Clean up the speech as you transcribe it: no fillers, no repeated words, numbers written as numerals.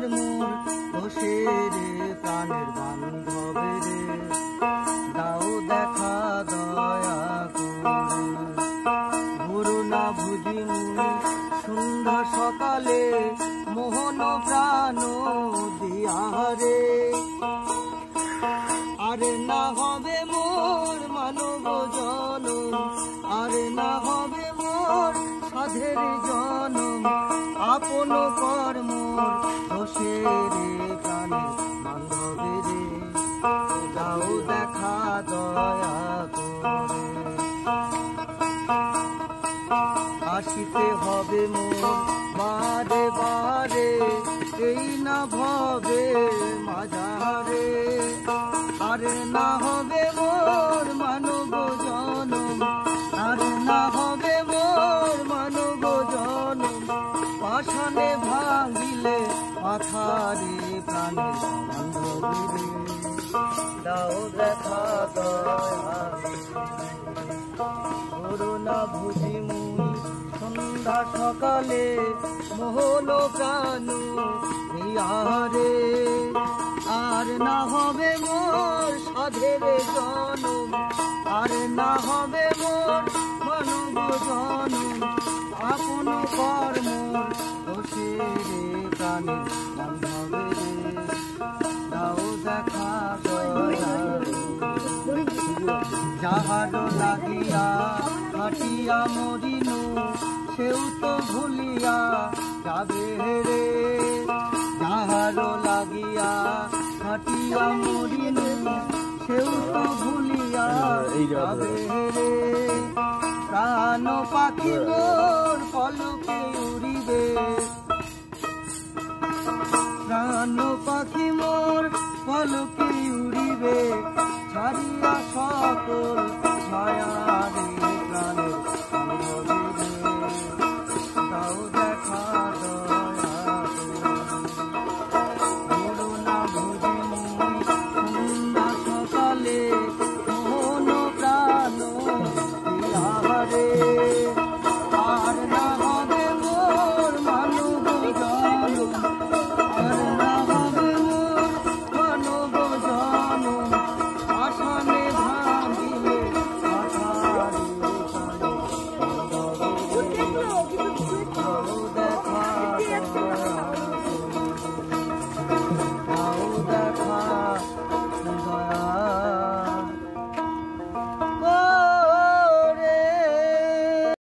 কর মোর বসে রে প্রাণের বান্ধবে রে দাও দেখা দয়া করে গুরু না বুঝি মুনি সন্ধ্যা সকালে মোহন প্রাণ দিয়ারে আরে না হবে মোর মানব জনম আরে না হবে মোর সাধের জনম আপন কর মোর বসে রে প্রাণের বান্ধবে রে দাও দেখা দয়া করে আসিতে হবে মোর বারে বারে এই না ভবে মাঝারে আরে না হবে মোর মানব জনম আরে না হবে মোর মানব জনম পাষাণে ভাঙিলে মাথারে প্রাণের বান্ধবী দাও দেখা দয়া করুণা ভুজি মুনি সন্ধ্যা সকালে মোহন প্রাণ হিয়ারে আর না হবে মোর সাধের জনম আর না হবে মোর মানব জনম আপন কর মোর বসে রে প্রাণের বান্ধবে রে দাও দেখা দয়া যাহার লাগিয়া হাটিয়া মরিনু সেও তো ভুলিয়া যাবে রে যাহার লাগিয়া হাটিয়া মরিনু সেও তো ভুলিয়া যাবে রে প্রাণ পাখি মোর পলকে উড়িবে প্রাণ পাখি মোর পলকে উড়িবে ছাড়িয়া সকল মায়া রে প্রাণের